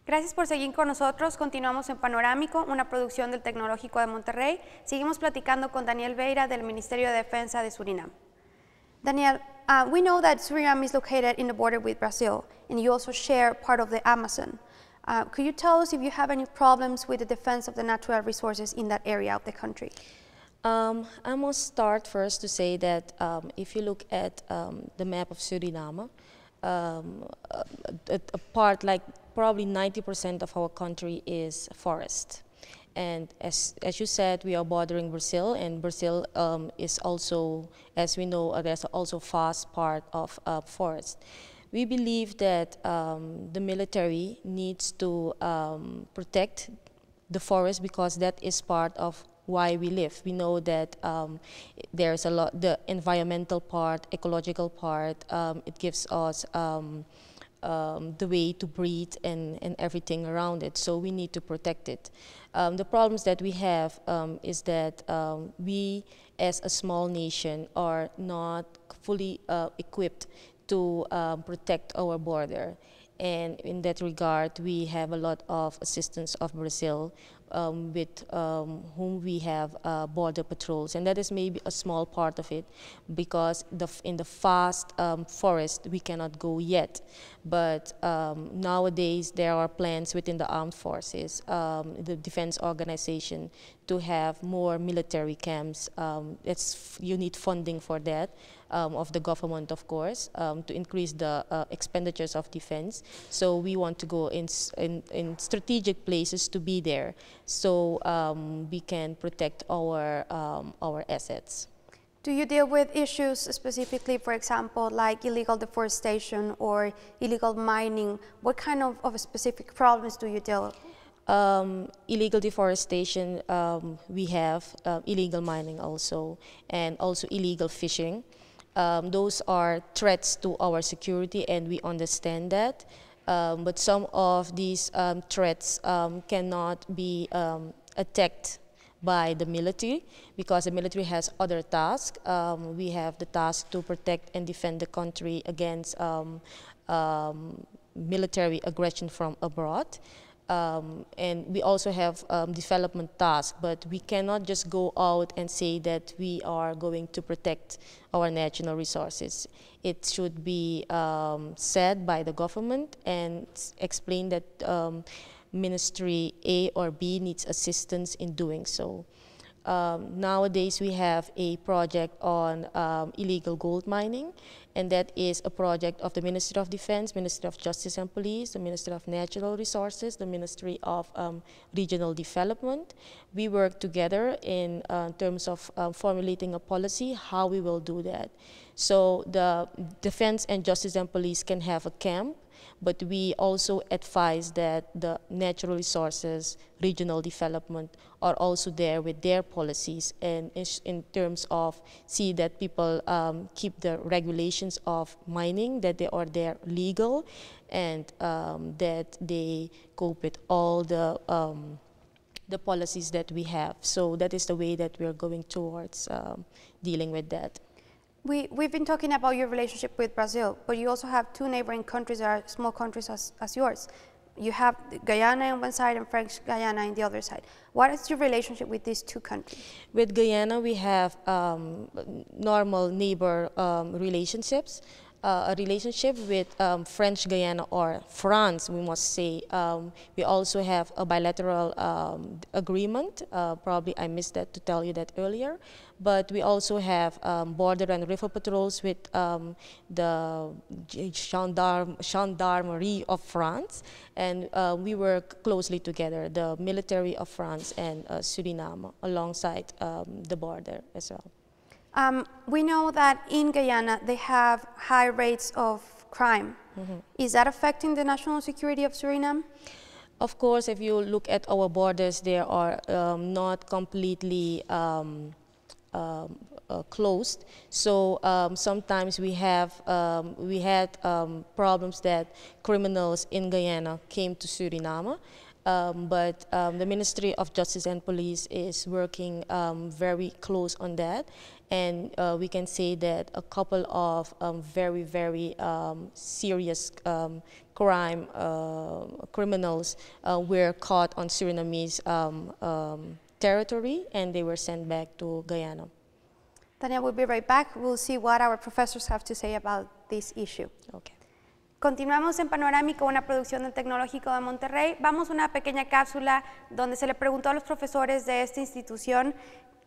Gracias por seguir con nosotros. Continuamos en Panorámico, una producción del Tecnológico de Monterrey. Seguimos platicando con Daniel Beira del Ministerio de Defensa de Surinam. Daniel, we know that Surinam is located in the border with Brazil, and you also share part of the Amazon. Could you tell us if you have any problems with the defense of the natural resources in that area of the country? I must start first to say that if you look at the map of Suriname, a part like probably 90% of our country is forest. And as you said, we are bordering Brazil, and Brazil is also, as we know, there's also vast part of forest. We believe that the military needs to protect the forest because that is part of why we live. We know that there's a lot, the environmental part, ecological part, it gives us the way to breathe and everything around it, so we need to protect it. The problems that we have is that we as a small nation are not fully equipped to protect our border, and in that regard we have a lot of assistance of Brazil with whom we have border patrols, and that is maybe a small part of it because in the vast forest we cannot go yet. But nowadays there are plans within the armed forces, the defense organization, to have more military camps. You need funding for that of the government, of course, to increase the expenditures of defense. So we want to go in strategic places to be there, so we can protect our assets. Do you deal with issues specifically, for example, like illegal deforestation or illegal mining? What kind of specific problems do you deal with? Illegal deforestation, we have illegal mining also, and also illegal fishing. Those are threats to our security, and we understand that. But some of these threats cannot be attacked by the military because the military has other tasks. We have the task to protect and defend the country against military aggression from abroad. And we also have development tasks, but we cannot just go out and say that we are going to protect our national resources. It should be said by the government and explain that Ministry A or B needs assistance in doing so. Nowadays we have a project on illegal gold mining, and that is a project of the Ministry of Defense, Ministry of Justice and Police, the Ministry of Natural Resources, the Ministry of Regional Development. We work together in terms of formulating a policy how we will do that. So the Defense and Justice and Police can have a camp, but we also advise that the natural resources, regional development are also there with their policies, and in terms of see that people keep the regulations of mining, that they are there legal, and that they cope with all the policies that we have. So that is the way that we are going towards dealing with that. We've been talking about your relationship with Brazil, but you also have two neighboring countries that are small countries as yours. You have Guyana on one side and French Guyana on the other side. What is your relationship with these two countries? With Guyana, we have normal neighbor relationships. A relationship with French Guyana, or France, we must say. We also have a bilateral agreement. Probably I missed that to tell you that earlier. But we also have border and river patrols with the Gendarmerie of France, and we work closely together, the military of France and Suriname, alongside the border as well. We know that in Guyana they have high rates of crime. Mm-hmm. Is that affecting the national security of Suriname? Of course, if you look at our borders, they are not completely closed. So sometimes we had problems that criminals in Guyana came to Suriname. But the Ministry of Justice and Police is working very close on that, and we can say that a couple of very, very serious criminals were caught on Surinamese territory, and they were sent back to Guyana. Daniel, we'll be right back. We'll see what our professors have to say about this issue. Okay. Continuamos en Panorámico, una producción del Tecnológico de Monterrey. Vamos a una pequeña cápsula donde se le preguntó a los profesores de esta institución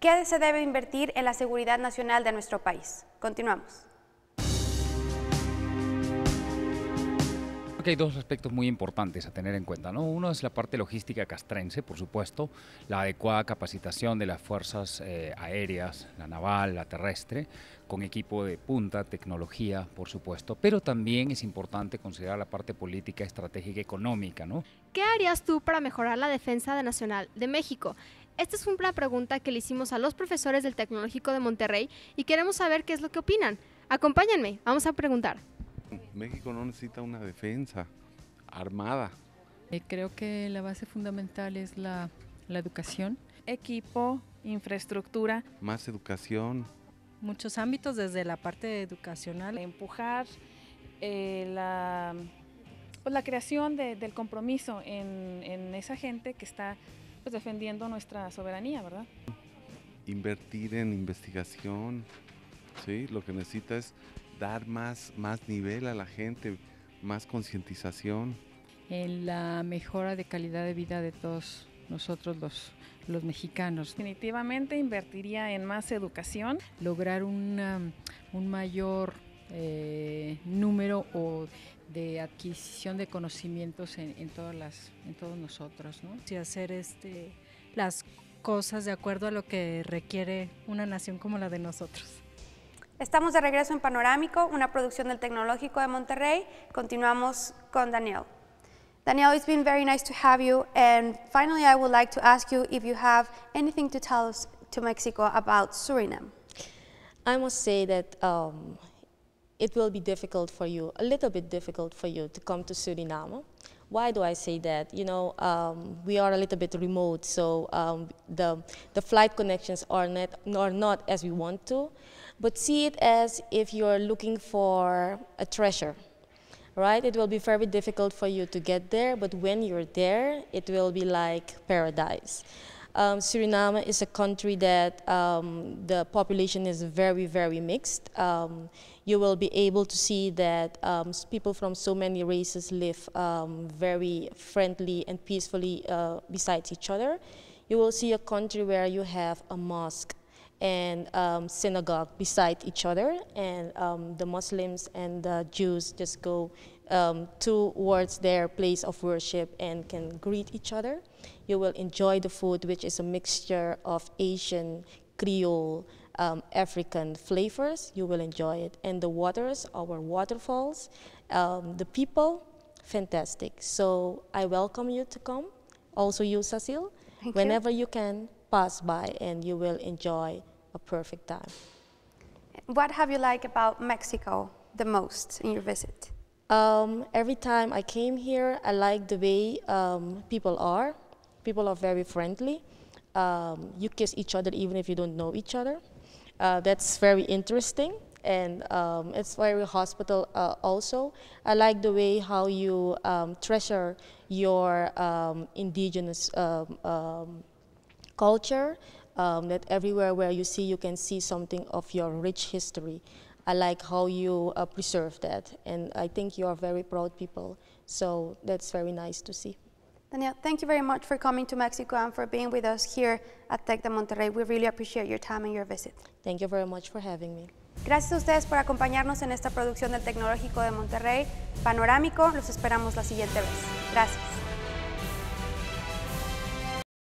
qué se debe invertir en la seguridad nacional de nuestro país. Continuamos. Creo que hay dos aspectos muy importantes a tener en cuenta, ¿no? Uno es la parte logística castrense, por supuesto, la adecuada capacitación de las fuerzas aéreas, la naval, la terrestre, con equipo de punta, tecnología, por supuesto, pero también es importante considerar la parte política, estratégica y económica, ¿no? ¿Qué harías tú para mejorar la defensa nacional de México? Esta es una pregunta que le hicimos a los profesores del Tecnológico de Monterrey y queremos saber qué es lo que opinan. Acompáñenme, vamos a preguntar. México no necesita una defensa armada. Creo que la base fundamental es la educación. Equipo, infraestructura. Más educación. Muchos ámbitos desde la parte educacional. Empujar la creación del compromiso en esa gente que está pues, defendiendo nuestra soberanía, ¿verdad? Invertir en investigación, ¿sí? Lo que necesita es dar más nivel a la gente, más concientización. En la mejora de calidad de vida de todos nosotros los mexicanos. Definitivamente invertiría en más educación. Lograr un mayor número de adquisición de conocimientos en todos nosotros, ¿no? Y hacer las cosas de acuerdo a lo que requiere una nación como la de nosotros. Estamos de regreso en Panorámico, una producción del Tecnológico de Monterrey. Continuamos con Daniel. Daniel, it's been very nice to have you, and finally I would like to ask you if you have anything to tell us to Mexico about Suriname. I must say that it will be difficult for you, a little bit difficult for you to come to Suriname. Why do I say that? You know, we are a little bit remote, so the flight connections are not as we want to. But see it as if you're looking for a treasure, right? It will be very difficult for you to get there, but when you're there, it will be like paradise. Suriname is a country that the population is very, very mixed. You will be able to see that people from so many races live very friendly and peacefully besides each other. You will see a country where you have a mosque and synagogue beside each other, and the Muslims and the Jews just go towards their place of worship and can greet each other. You will enjoy the food, which is a mixture of Asian, Creole, African flavors. You will enjoy it. And the waters, our waterfalls, the people, fantastic. So I welcome you to come. Also you, Cecile. Whenever you can, pass by and you will enjoy a perfect time. What have you liked about Mexico the most in your visit? Every time I came here, I like the way people are. People are very friendly. You kiss each other even if you don't know each other. That's very interesting, and it's very hospitable also. I like the way how you treasure your indigenous culture, that everywhere where you see, you can see something of your rich history. I like how you preserve that, and I think you are very proud people, so that's very nice to see. Daniel, thank you very much for coming to Mexico and for being with us here at Tec de Monterrey. We really appreciate your time and your visit. Thank you very much for having me. Gracias a ustedes por acompañarnos en esta producción del Tecnológico de Monterrey. Panorámico, los esperamos la siguiente vez. Gracias.